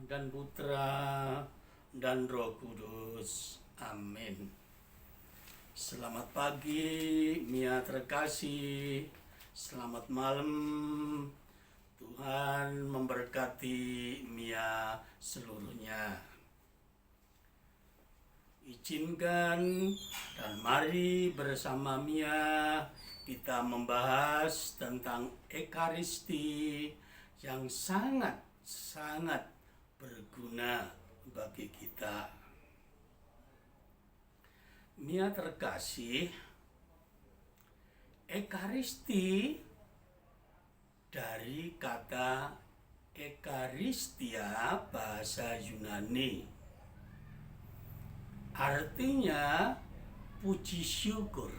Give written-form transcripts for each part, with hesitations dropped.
dan Putra dan Roh Kudus. Amin. Selamat pagi, Mia terkasih. Selamat malam. Tuhan memberkati Mia seluruhnya. Izinkan dan mari bersama Mia kita membahas tentang Ekaristi yang sangat berguna bagi kita. Mia terkasih, Ekaristi dari kata Ekaristia bahasa Yunani, artinya puji syukur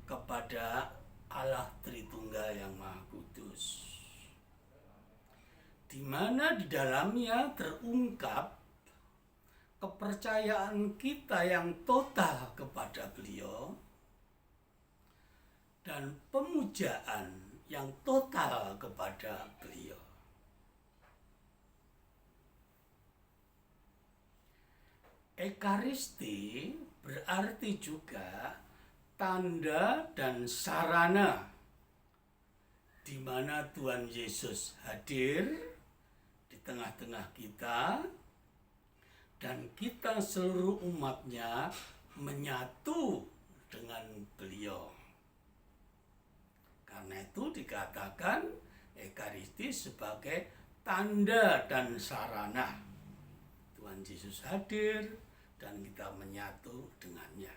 kepada Allah Tritunggal yang Maha Kudus, di mana di dalamnya terungkap kepercayaan kita yang total kepada Beliau dan pemujaan yang total kepada Beliau. Ekaristi berarti juga tanda dan sarana di mana Tuhan Yesus hadir di tengah-tengah kita dan kita seluruh umatnya menyatu dengan Beliau. Karena itu dikatakan Ekaristi sebagai tanda dan sarana Tuhan Yesus hadir dan kita menyatu dengannya.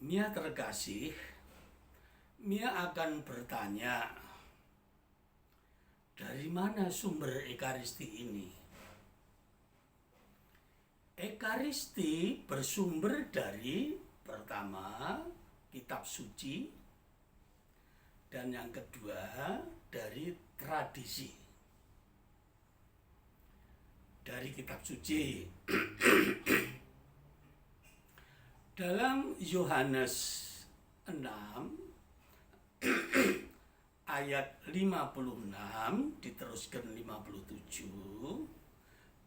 Mia terkasih, Mia akan bertanya, dari mana sumber Ekaristi ini? Ekaristi bersumber dari, pertama, kitab suci, dan yang kedua dari tradisi. Dari kitab suci, dalam Yohanes 6 ayat 56 diteruskan 57,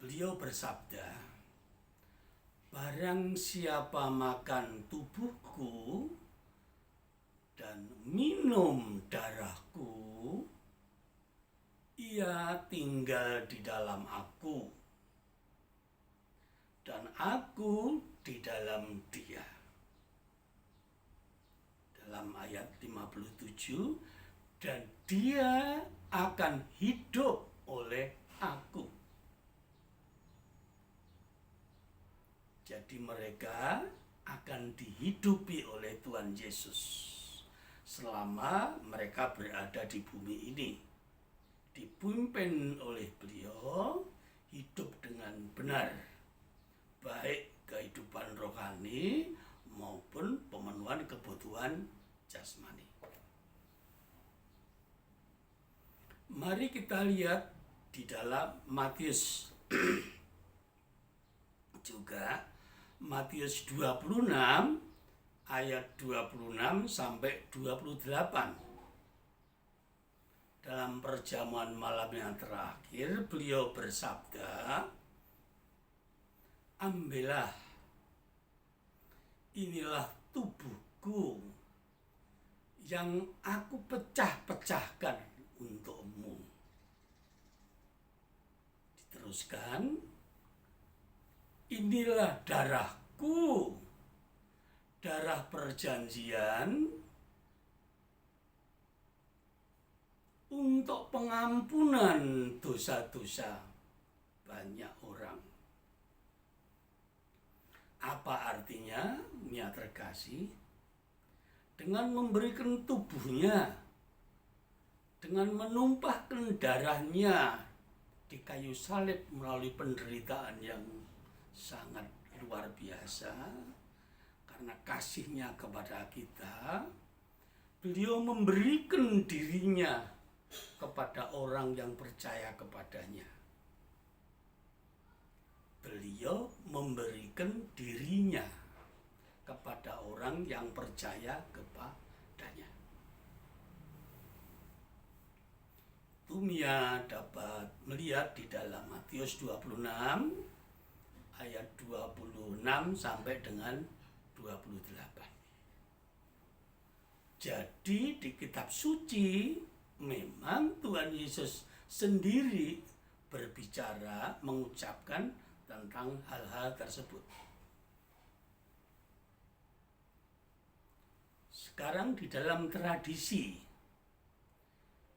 beliau bersabda, barang siapa makan tubuhku dan minum darahku, ia tinggal di dalam aku dan aku di dalam dia. Dalam ayat 57, dan dia akan hidup oleh aku. Jadi mereka akan dihidupi oleh Tuhan Yesus selama mereka berada di bumi ini, dipimpin oleh Beliau, hidup dengan benar, baik kehidupan rohani maupun pemenuhan kebutuhan jasmani. Mari kita lihat di dalam Matius juga, Matius 26 ayat 26 sampai 28. Dalam perjamuan malam yang terakhir, Beliau bersabda, ambillah, inilah tubuhku yang aku pecah-pecahkan untukmu. Diteruskan, inilah darahku, darah perjanjian untuk pengampunan dosa-dosa banyak orang. Apa artinya, Mia terkasih? Dengan memberikan tubuhnya, dengan menumpahkan darahnya di kayu salib melalui penderitaan yang sangat luar biasa, karena kasihnya kepada kita, Beliau memberikan dirinya kepada orang yang percaya kepadanya. Beliau memberikan dirinya kepada orang yang percaya kepadanya. Mia dapat melihat di dalam Matius 26 ayat 26 sampai dengan 28. Jadi di kitab suci memang Tuhan Yesus sendiri berbicara, mengucapkan tentang hal-hal tersebut. Sekarang di dalam tradisi,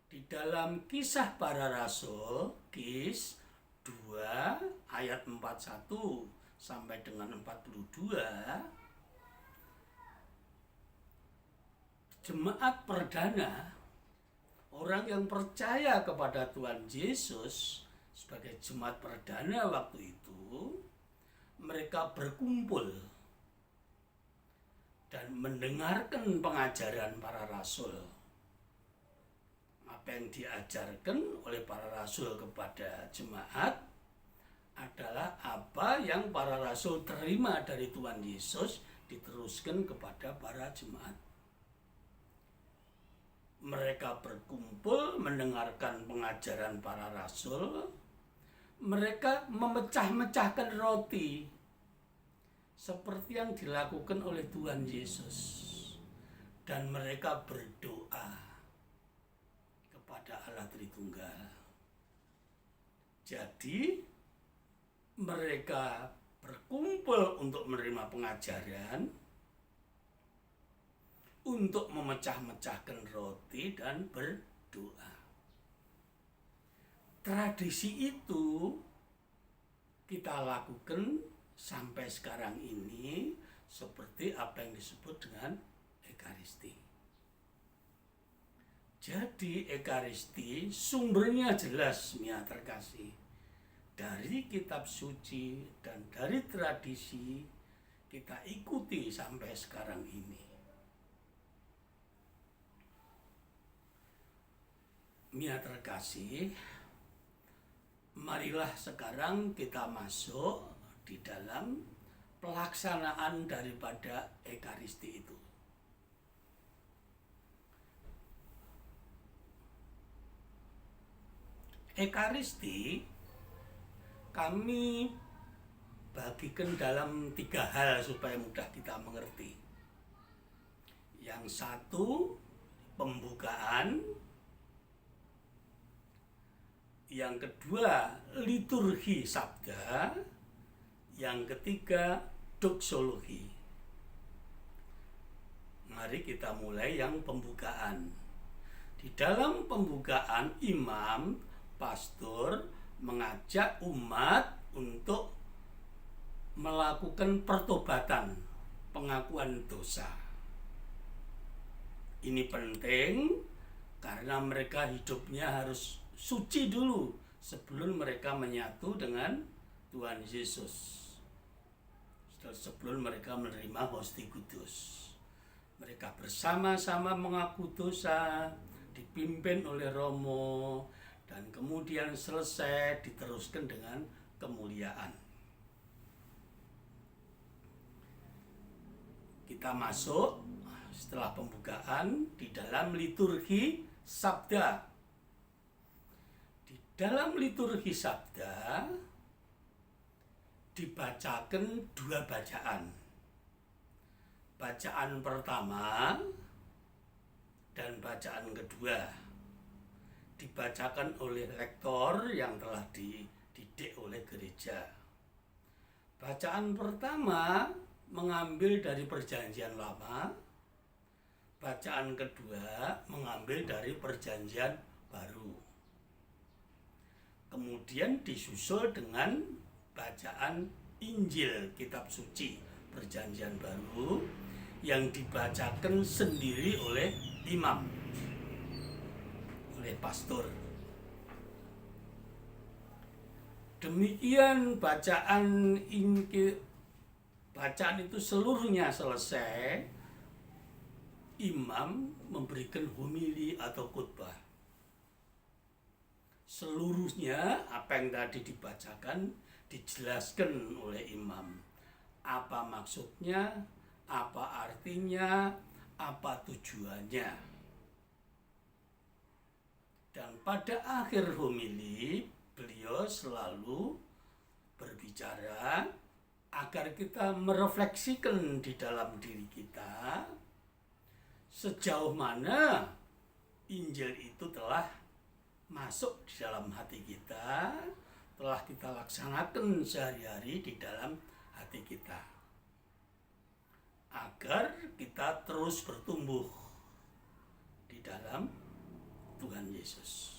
di dalam Kisah Para Rasul, Kis 2 ayat 41 sampai dengan 42, jemaat perdana, orang yang percaya kepada Tuhan Yesus sebagai jemaat perdana waktu itu, mereka berkumpul dan mendengarkan pengajaran para rasul. Apa yang diajarkan oleh para rasul kepada jemaat adalah apa yang para rasul terima dari Tuhan Yesus diteruskan kepada para jemaat. Mereka berkumpul mendengarkan pengajaran para rasul. Mereka memecah-mecahkan roti seperti yang dilakukan oleh Tuhan Yesus. Dan mereka berdoa kepada Allah Tritunggal. Jadi mereka berkumpul untuk menerima pengajaran, untuk memecah-mecahkan roti dan berdoa. Tradisi itu kita lakukan sampai sekarang ini seperti apa yang disebut dengan Ekaristi. Jadi Ekaristi sumbernya jelas, Mia terkasih, dari kitab suci dan dari tradisi kita ikuti sampai sekarang ini. Mia terkasih, marilah sekarang kita masuk di dalam pelaksanaan daripada Ekaristi itu. Ekaristi kami bagikan dalam 3 hal supaya mudah kita mengerti. Yang satu, pembukaan. Yang kedua, liturgi sabda. Yang ketiga, doksologi. Mari kita mulai yang pembukaan. Di dalam pembukaan, imam, pastor mengajak umat untuk melakukan pertobatan, pengakuan dosa. Ini penting karena mereka hidupnya harus suci dulu sebelum mereka menyatu dengan Tuhan Yesus. Sebelum mereka menerima Hosti Kudus, mereka bersama-sama mengaku dosa, dipimpin oleh Romo, dan kemudian selesai diteruskan dengan kemuliaan. Kita masuk setelah pembukaan di dalam liturgi sabda. Di dalam liturgi sabda dibacakan 2 bacaan. Bacaan pertama dan bacaan kedua dibacakan oleh lektor yang telah dididik oleh gereja. Bacaan pertama mengambil dari Perjanjian Lama, bacaan kedua mengambil dari Perjanjian Baru. Kemudian disusul dengan bacaan Injil, kitab suci Perjanjian Baru yang dibacakan sendiri oleh imam, oleh pastor. Demikian bacaan itu seluruhnya selesai, imam memberikan homili atau khotbah. Seluruhnya apa yang tadi dibacakan dijelaskan oleh imam. Apa maksudnya, apa artinya, apa tujuannya. Dan pada akhir homili beliau selalu berbicara agar kita merefleksikan di dalam diri kita sejauh mana Injil itu telah masuk di dalam hati kita, telah kita laksanakan sehari-hari di dalam hati kita, agar kita terus bertumbuh di dalam Tuhan Yesus.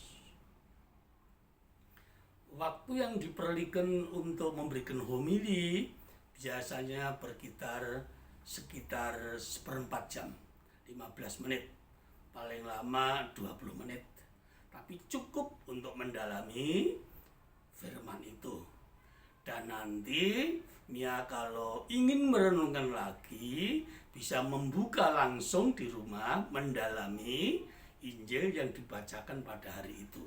Waktu yang diperlukan untuk memberikan homili biasanya sekitar seperempat jam, 15 menit, paling lama 20 menit. Tapi cukup untuk mendalami firman itu. Dan nanti Mia kalau ingin merenungkan lagi, bisa membuka langsung di rumah, mendalami Injil yang dibacakan pada hari itu.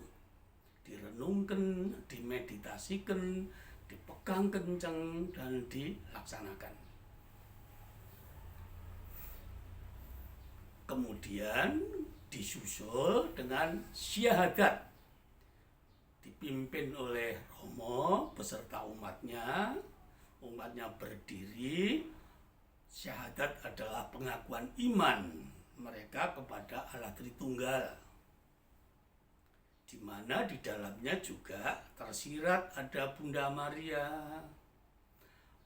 Direnungkan, dimeditasikan, dipegang kencang, dan dilaksanakan. Kemudian disusul dengan syahadat, dipimpin oleh Romo beserta umatnya berdiri. Syahadat adalah pengakuan iman mereka kepada Allah Tritunggal, di mana di dalamnya juga tersirat ada Bunda Maria,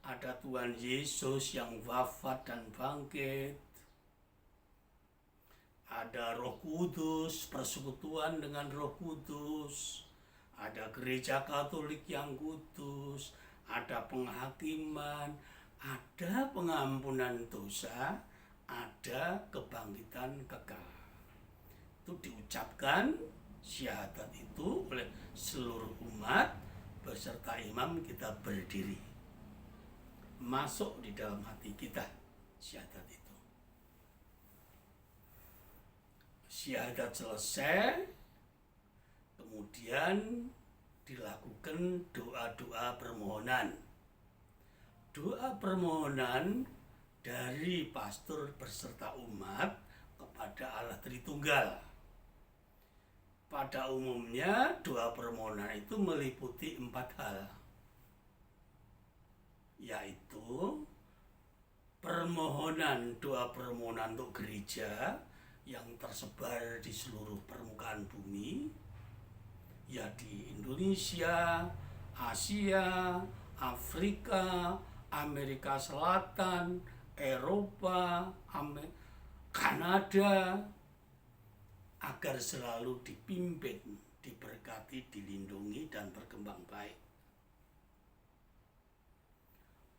ada Tuhan Yesus yang wafat dan bangkit, ada Roh Kudus, persekutuan dengan Roh Kudus, ada gereja Katolik yang kudus, ada penghakiman, ada pengampunan dosa, ada kebangkitan kekal. Itu diucapkan syahadat itu oleh seluruh umat beserta imam, kita berdiri. Masuk di dalam hati kita syahadat itu. Syahadat selesai, kemudian dilakukan doa-doa permohonan. Doa permohonan dari pastor beserta umat kepada Allah Tritunggal. Pada umumnya doa permohonan itu meliputi 4 hal, yaitu doa permohonan untuk gereja yang tersebar di seluruh permukaan bumi, ya di Indonesia, Asia, Afrika, Amerika Selatan, Eropa, Kanada, agar selalu dipimpin, diberkati, dilindungi, dan berkembang baik.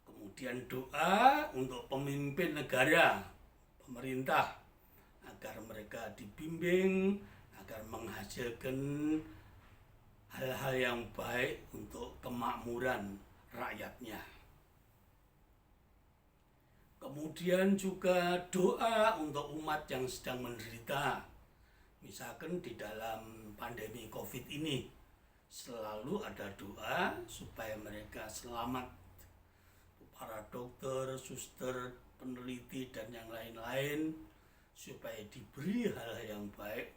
Kemudian doa untuk pemimpin negara, pemerintah, agar mereka dibimbing, agar menghasilkan hal-hal yang baik untuk kemakmuran rakyatnya. Kemudian juga doa untuk umat yang sedang menderita. Misalkan di dalam pandemi COVID ini, selalu ada doa supaya mereka selamat. Para dokter, suster, peneliti, dan yang lain-lain, supaya diberi hal yang baik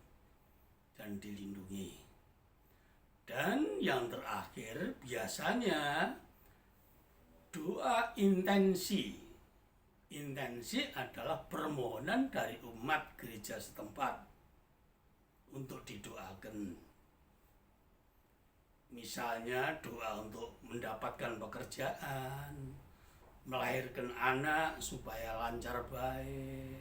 dan dilindungi. Dan yang terakhir biasanya doa intensi. Intensi adalah permohonan dari umat gereja setempat untuk didoakan. Misalnya doa untuk mendapatkan pekerjaan, melahirkan anak supaya lancar baik,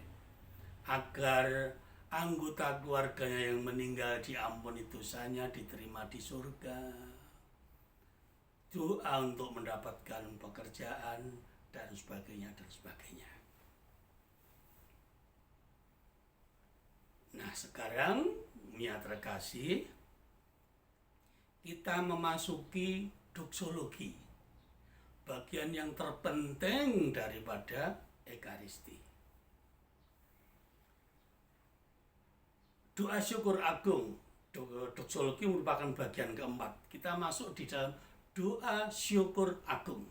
agar anggota keluarganya yang meninggal diampuni dosanya, diterima di surga. Doa untuk mendapatkan pekerjaan, dan sebagainya, dan sebagainya. Nah, sekarang Mia terkasih, kita memasuki doksologi, bagian yang terpenting daripada Ekaristi. Doa syukur agung, doksologi merupakan bagian keempat. Kita masuk di dalam doa syukur agung.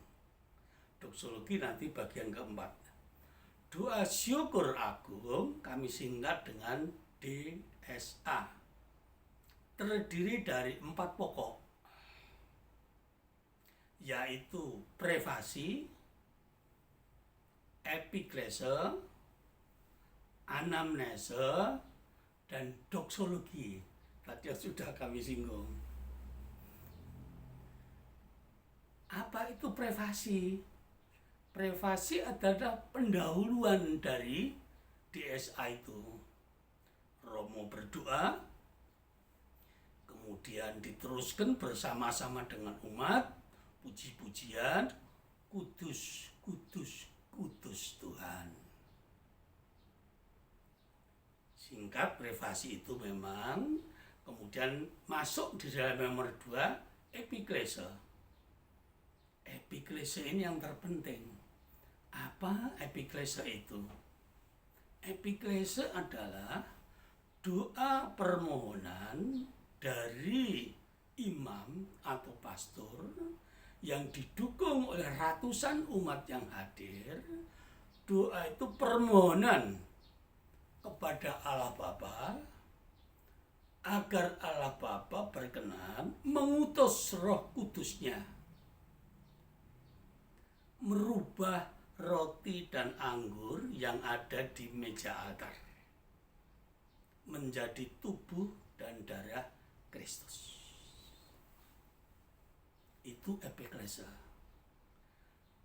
Doksologi nanti bagian keempat. Doa syukur agung kami singkat dengan DSA. terdiri dari 4 pokok, yaitu prefasi, epiklese, anamnese, dan doksologi. Tadi sudah kami singgung. Apa itu prefasi? Prefasi adalah pendahuluan dari DSA itu. Romo berdoa, kemudian diteruskan bersama-sama dengan umat, puji-pujian, kudus, kudus, kudus Tuhan. Singkat, prefasi itu memang kemudian masuk di dalam nomor 2, epiklese. Epiklese ini yang terpenting. Apa epiklese itu? Epiklese adalah doa permohonan dari imam atau pastor yang didukung oleh ratusan umat yang hadir. Doa itu permohonan kepada Allah Bapa agar Allah Bapa berkenan mengutus Roh Kudus-Nya merubah roti dan anggur yang ada di meja altar menjadi tubuh dan darah Kristus. Itu epiklese.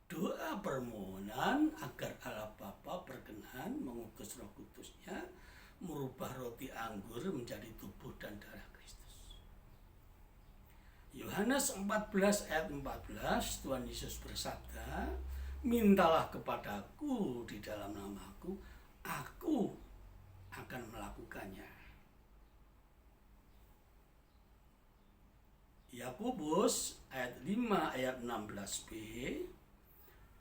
Doa permohonan agar Allah Bapa berkenan mengutus Roh Kudus-Nya merubah roti anggur menjadi tubuh dan darah Kristus. Yohanes 14 ayat 14, Tuhan Yesus bersabda, mintalah kepadaku di dalam namaku, aku akan melakukannya. Yakobus ayat 5 ayat 16b,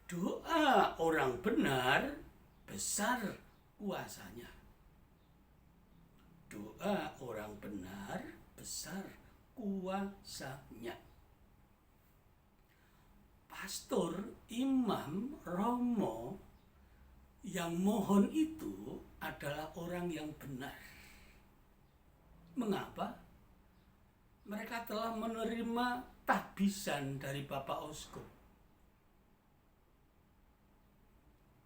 doa orang benar besar kuasanya. Doa orang benar besar kuasanya. Pastor, imam, romo yang mohon itu adalah orang yang benar. Mengapa? Mereka telah menerima tahbisan dari Bapak Uskup.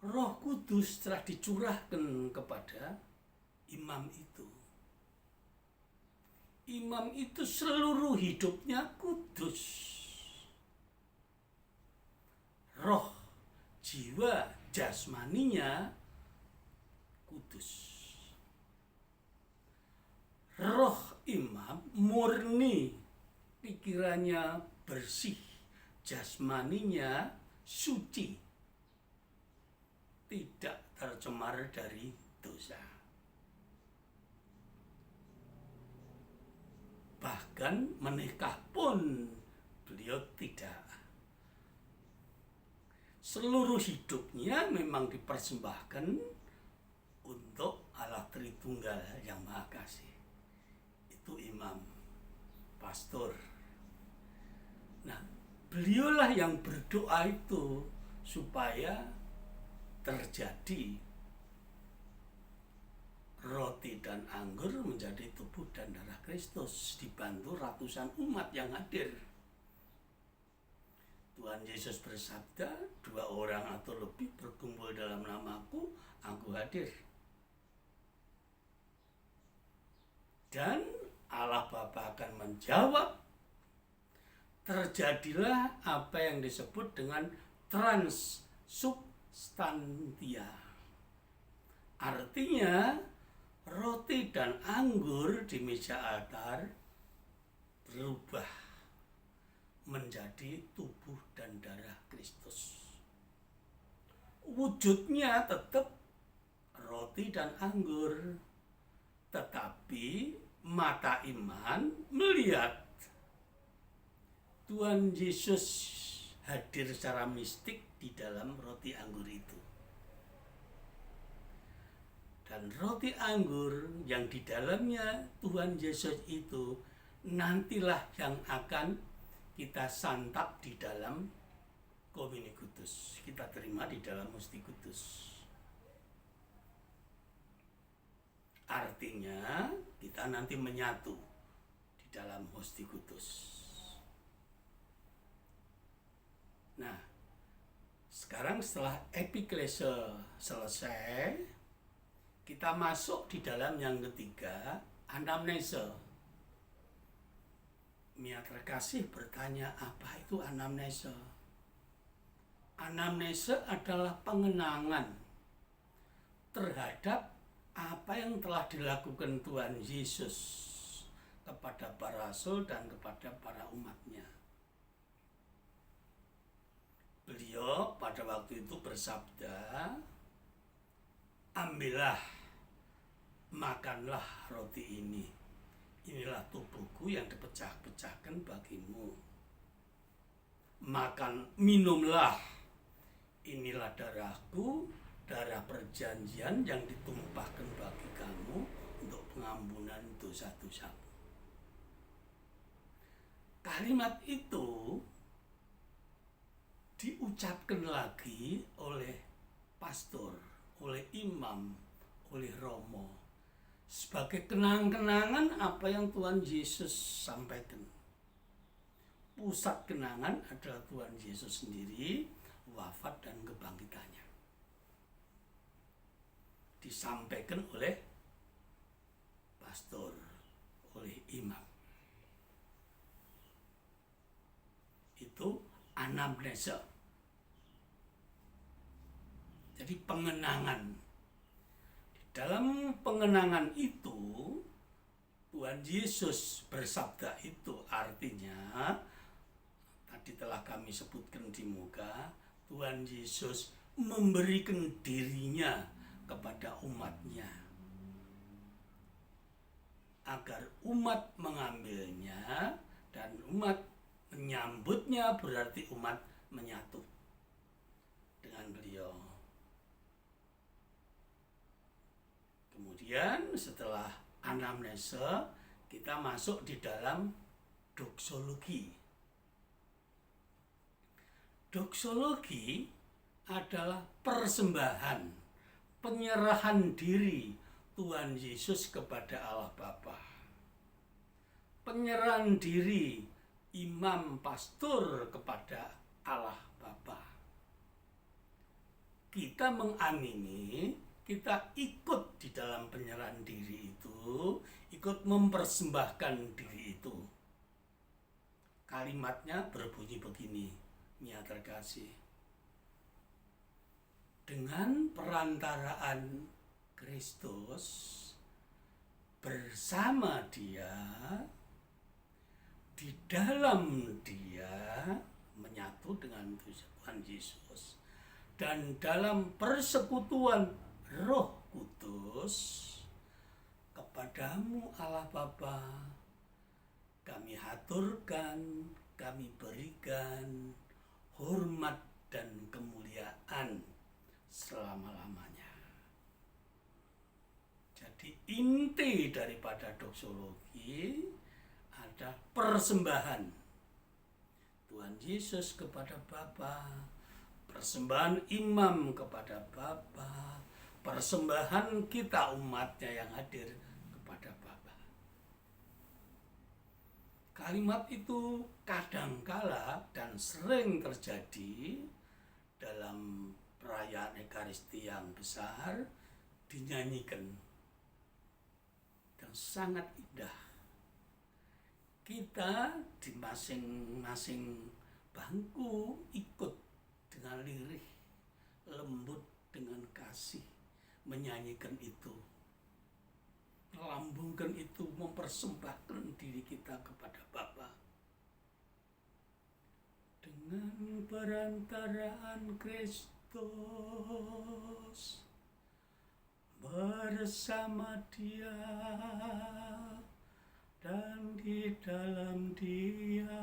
Roh Kudus telah dicurahkan kepada imam itu. Imam itu seluruh hidupnya kudus. Roh, jiwa, jasmaninya kudus. Roh imam murni, pikirannya bersih, jasmaninya suci, tidak tercemar dari dosa. Bahkan menikah pun beliau tidak. Seluruh hidupnya memang dipersembahkan untuk Allah Tritunggal yang Maha Kasih. Itu imam, pastor. Nah, beliaulah yang berdoa itu supaya terjadi roti dan anggur menjadi tubuh dan darah Kristus, dibantu ratusan umat yang hadir. Tuhan Yesus bersabda, 2 orang atau lebih berkumpul dalam namaku, aku hadir. Dan Allah Bapa akan menjawab. Terjadilah apa yang disebut dengan transsubstantia. Artinya, roti dan anggur di meja altar berubah menjadi tubuh dan darah Kristus. Wujudnya tetap roti dan anggur, tetapi mata iman melihat Tuhan Yesus hadir secara mistik di dalam roti anggur itu. Dan roti anggur yang di dalamnya Tuhan Yesus itu nantilah yang akan kita santap di dalam Komuni Kudus. Kita terima di dalam Musti Kudus. Artinya kita nanti menyatu di dalam hosti kudus. Nah, sekarang setelah epiklese selesai, kita masuk di dalam yang ketiga, anamnese. Mia terkasih bertanya, apa itu anamnese? Anamnese adalah pengenangan terhadap apa yang telah dilakukan Tuhan Yesus kepada para rasul dan kepada para umatnya. Beliau pada waktu itu bersabda, ambillah, makanlah roti ini. Inilah tubuhku yang dipecah-pecahkan bagimu. Minumlah. Inilah darahku, darah perjanjian yang ditumpahkan bagi kamu untuk pengampunan dosa-dosamu. Kalimat itu diucapkan lagi oleh pastor, oleh imam, oleh romo, sebagai kenang-kenangan apa yang Tuhan Yesus sampaikan. Pusat kenangan adalah Tuhan Yesus sendiri, wafat dan kebangkitannya. Disampaikan oleh pastor, oleh imam. Itu anamnese. Jadi pengenangan. Di dalam pengenangan itu, Tuhan Yesus bersabda itu artinya, tadi telah kami sebutkan di muka, Tuhan Yesus memberikan dirinya kepada umatnya, agar umat mengambilnya dan umat menyambutnya, berarti umat menyatu dengan beliau. Kemudian setelah anamnese, kita masuk di dalam doksologi. Doksologi adalah persembahan, penyerahan diri Tuhan Yesus kepada Allah Bapa. Penyerahan diri imam pastor kepada Allah Bapa. Kita mengamini, kita ikut di dalam penyerahan diri itu, ikut mempersembahkan diri itu. Kalimatnya berbunyi begini, Mia terkasih. Dengan perantaraan Kristus, bersama Dia, di dalam Dia, menyatu dengan Tuhan Yesus, dan dalam persekutuan Roh Kudus, kepadamu Allah Bapa, kami haturkan, kami berikan hormat dan kemuliaan selama-lamanya. Jadi inti daripada doksologi ada persembahan Tuhan Yesus kepada Bapa, persembahan imam kepada Bapa, persembahan kita umatnya yang hadir kepada Bapa. Kalimat itu kadangkala dan sering terjadi dalam perayaan Ekaristi yang besar, dinyanyikan dan sangat indah. Kita di masing-masing bangku ikut dengan lirih, lembut, dengan kasih menyanyikan itu, melambungkan itu, mempersembahkan diri kita kepada Bapa. Dengan perantaraan Kristus, bersama Dia dan di dalam Dia,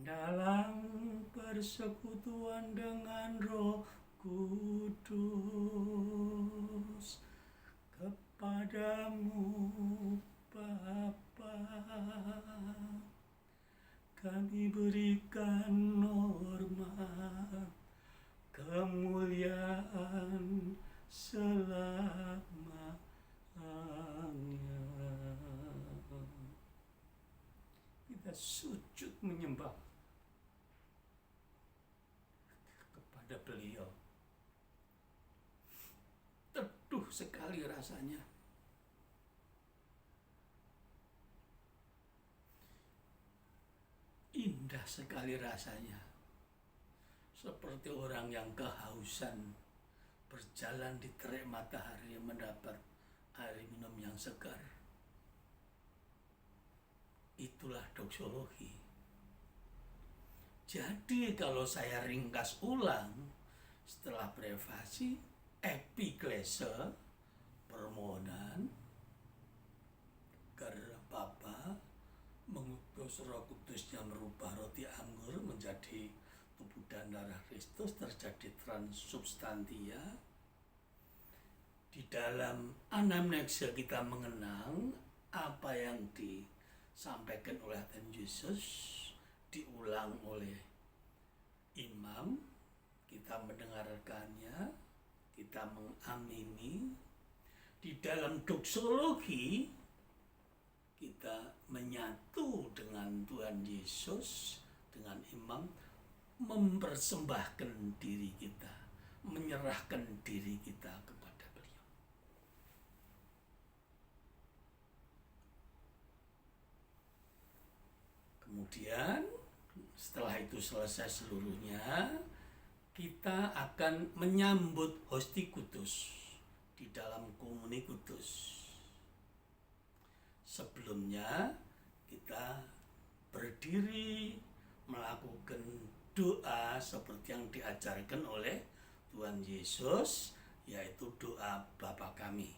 dalam persekutuan dengan Roh Kudus, kepadamu Bapa, kami berikan hormat, kemuliaan selama-lamanya. sujud menyembah kepada beliau. Teduh sekali rasanya. Indah sekali rasanya. Seperti orang yang kehausan berjalan di terik matahari mendapat air minum yang segar. Itulah doksologi. Jadi kalau saya ringkas ulang, setelah prefasi, epiklese, permohonan, karena Bapa mengutus Roh Kudusnya merubah roti anggur menjadi tubuh dan darah Kristus, terjadi transubstantia. Di dalam anamnesa kita mengenang apa yang disampaikan oleh Tuhan Yesus, diulang oleh imam, kita mendengarkannya, kita mengamini. Di dalam doksologi kita menyatu dengan Tuhan Yesus, dengan imam, mempersembahkan diri kita, menyerahkan diri kita kepada beliau. Kemudian setelah itu selesai seluruhnya, kita akan menyambut Hosti Kudus di dalam komuni kudus. Sebelumnya kita berdiri melakukan doa seperti yang diajarkan oleh Tuhan Yesus, yaitu doa Bapa kami.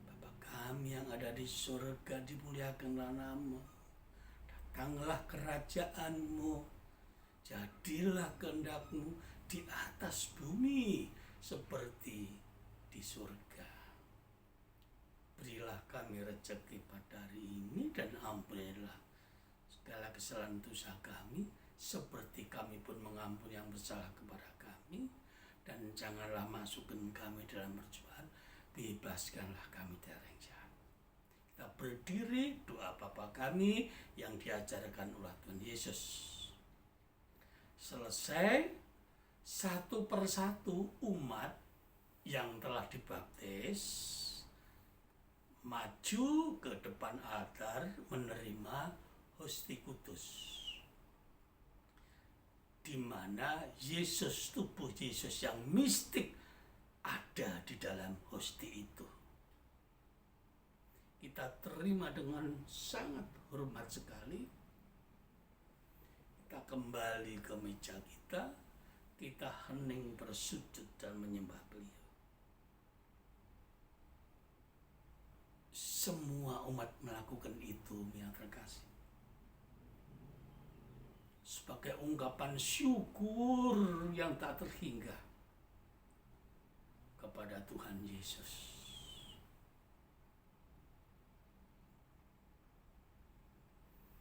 Bapa kami yang ada di surga, dimuliakanlah nama-Mu. Datanglah kerajaan-Mu. Jadilah kehendak-Mu di atas bumi seperti di surga. Berilah kami rezeki pada hari ini dan ampunilah segala kesalahan dosa kami seperti kami pun mengampuni yang bersalah kepada kami, dan janganlah masukkan kami dalam percobaan, bebaskanlah kami dari yang jahat. Kita berdiri, doa Bapa kami yang diajarkan oleh Tuhan Yesus. Selesai, satu persatu umat yang telah dibaptis maju ke depan altar menerima Hosti Kudus, di mana Yesus, tubuh Yesus yang mistik ada di dalam hosti itu. Kita terima dengan sangat hormat sekali. Kita kembali ke meja kita, kita hening bersujud dan menyembah beliau. Semua umat melakukan itu, yang terkasih, sebagai ungkapan syukur yang tak terhingga kepada Tuhan Yesus.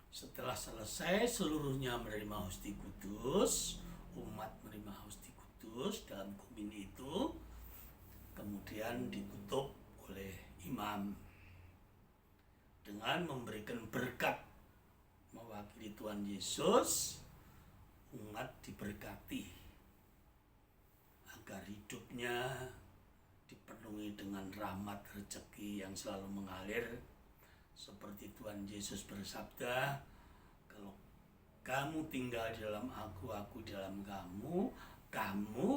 Setelah selesai seluruhnya menerima Hosti Kudus, umat menerima Hosti Kudus dalam komuni itu, kemudian ditutup oleh imam dengan memberikan berkat mewakili Tuhan Yesus. Umat diberkati agar hidupnya dipenuhi dengan rahmat rezeki yang selalu mengalir, seperti Tuhan Yesus bersabda, kalau kamu tinggal di dalam aku di dalam kamu, kamu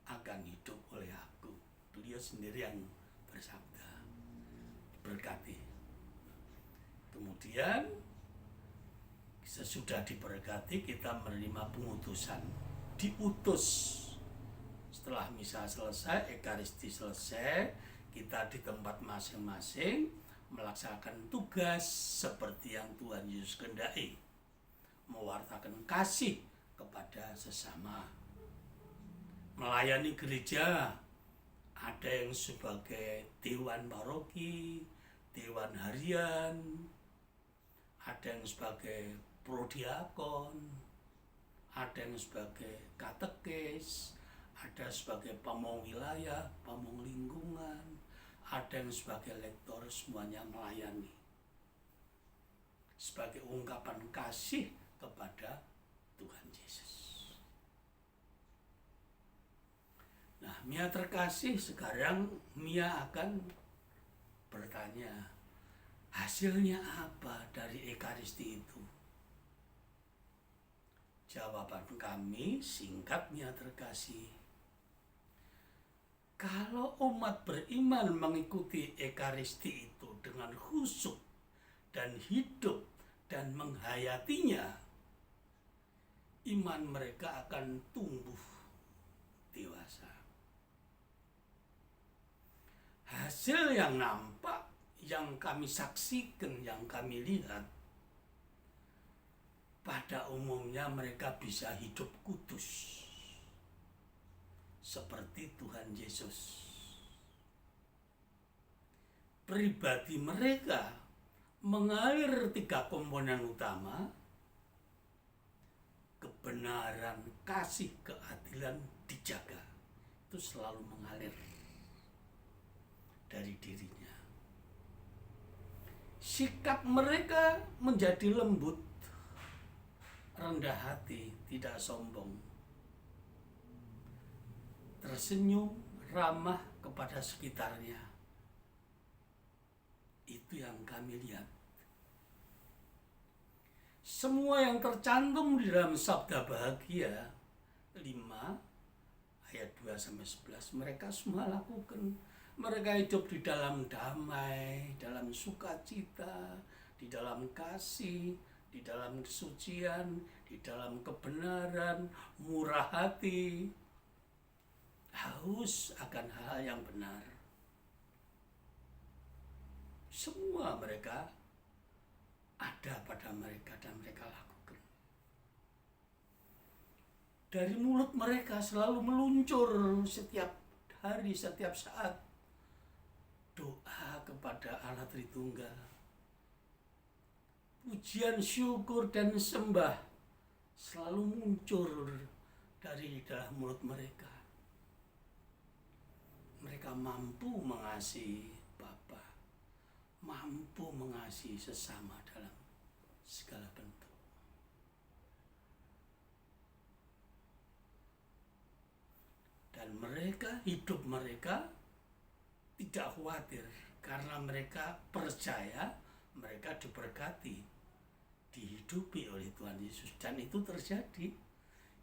akan hidup oleh aku. Beliau sendiri yang bersabda. Berkati. Kemudian sesudah diberkati, kita menerima pengutusan, diutus. Setelah misa selesai, ekaristi selesai, kita di tempat masing-masing melaksanakan tugas seperti yang Tuhan Yesus kehendaki, mewartakan kasih kepada sesama, melayani gereja. Ada yang sebagai dewan paroki, dewan harian, ada yang sebagai prodiakon, ada yang sebagai katekis, ada sebagai pamong wilayah, pamong lingkungan, ada yang sebagai lektor, semuanya melayani sebagai ungkapan kasih kepada Tuhan Yesus. Nah, Mia terkasih, sekarang Mia akan bertanya, hasilnya apa dari Ekaristi itu? Jawaban kami singkat, Mia terkasih. Kalau umat beriman mengikuti Ekaristi itu dengan khusyuk dan hidup dan menghayatinya, iman mereka akan tumbuh dewasa. Hasil yang nampak, yang kami saksikan, yang kami lihat, pada umumnya mereka bisa hidup kudus seperti Tuhan Yesus. Pribadi mereka mengalir 3 komponen utama: kebenaran, kasih, keadilan dijaga. Itu selalu mengalir dari dirinya. Sikap mereka menjadi lembut, rendah hati, tidak sombong, tersenyum, ramah kepada sekitarnya. Itu yang kami lihat. Semua yang tercantum di dalam Sabda Bahagia 5 ayat 2-11 mereka semua lakukan. Mereka hidup di dalam damai, dalam sukacita, di dalam kasih, di dalam kesucian, di dalam kebenaran, murah hati, haus akan hal yang benar. Semua mereka ada pada mereka dan mereka lakukan. Dari mulut mereka selalu meluncur setiap hari, setiap saat doa kepada Allah Tritunggal. Pujian, syukur, dan sembah selalu muncul dari dalam mulut mereka. Mereka mampu mengasihi Bapa, mampu mengasihi sesama dalam segala bentuk. Dan mereka, hidup mereka tidak khawatir karena mereka percaya mereka diberkati, dihidupi oleh Tuhan Yesus, dan itu terjadi.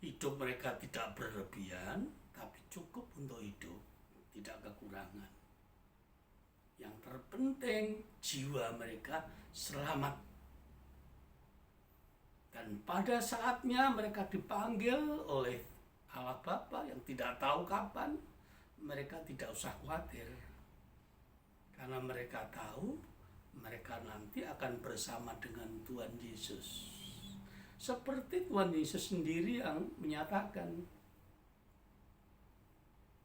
Hidup mereka tidak berlebihan, tapi cukup untuk hidup, tidak kekurangan. Yang terpenting jiwa mereka selamat. Dan pada saatnya mereka dipanggil oleh Allah Bapa yang tidak tahu kapan, mereka tidak usah khawatir. Karena mereka tahu mereka nanti akan bersama dengan Tuhan Yesus. Seperti Tuhan Yesus sendiri yang menyatakan,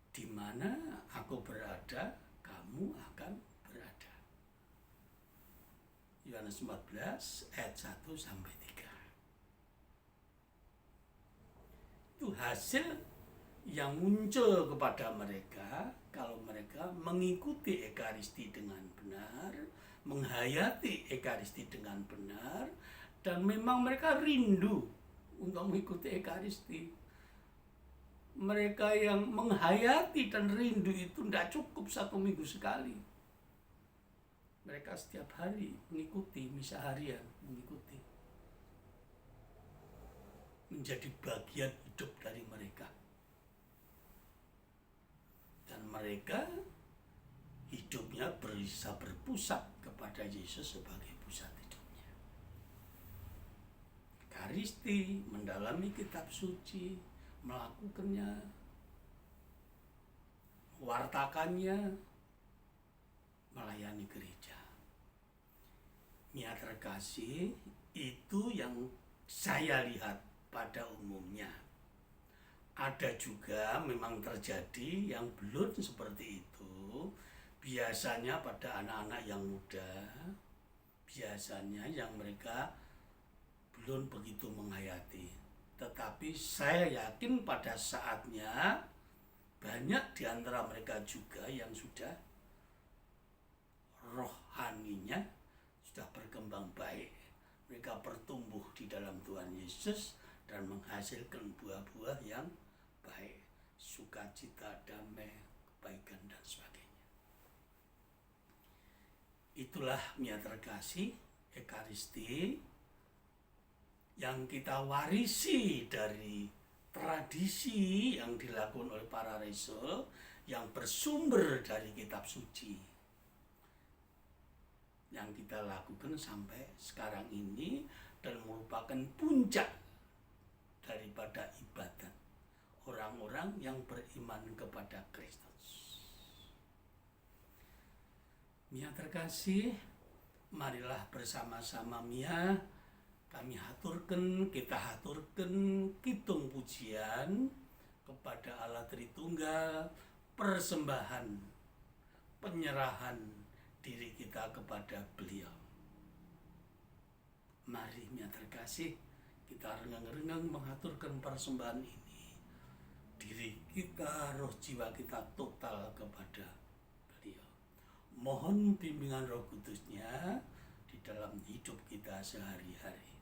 di mana aku berada, kamu akan berada. Yohanes 14 ayat 1-3. Itu hasil yang muncul kepada mereka kalau mereka mengikuti Ekaristi dengan benar, menghayati Ekaristi dengan benar, dan memang mereka rindu untuk mengikuti Ekaristi. Mereka yang menghayati dan rindu itu tidak cukup 1 minggu sekali. Mereka setiap hari mengikuti misa harian, mengikuti. Menjadi bagian hidup dari mereka. Dan mereka hidupnya bisa berpusat kepada Yesus sebagai pusat hidupnya. Ekaristi, mendalami kitab suci, melakukannya, mewartakannya, melayani gereja. Mia terkasih, itu yang saya lihat pada umumnya. Ada juga memang terjadi yang belum seperti itu. Biasanya pada anak-anak yang muda, biasanya yang mereka belum begitu menghayati. Tetapi saya yakin pada saatnya banyak di antara mereka juga yang sudah rohaninya sudah berkembang baik. Mereka bertumbuh di dalam Tuhan Yesus dan menghasilkan buah-buah yang baik, sukacita, damai, kebaikan, dan sebagainya. Itulah mia terkasih, Ekaristi, yang kita warisi dari tradisi yang dilakukan oleh para rasul, yang bersumber dari kitab suci, yang kita lakukan sampai sekarang ini, dan merupakan puncak daripada ibadat orang-orang yang beriman kepada Kristus. Mia terkasih, marilah bersama-sama mia kita haturkan kitung pujian kepada Allah Tritunggal, persembahan, penyerahan diri kita kepada Beliau. Mari mia terkasih, kita rengang-rengang menghaturkan persembahan ini. Diri kita, roh jiwa kita total kepada Beliau. Mohon bimbingan Roh Kudusnya di dalam hidup kita sehari-hari.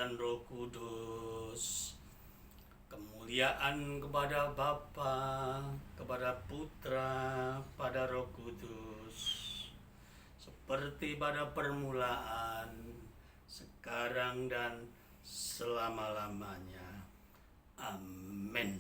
dan Roh Kudus. Kemuliaan kepada Bapa, kepada Putra, pada Roh Kudus, seperti pada permulaan, sekarang dan selama-lamanya. Amin.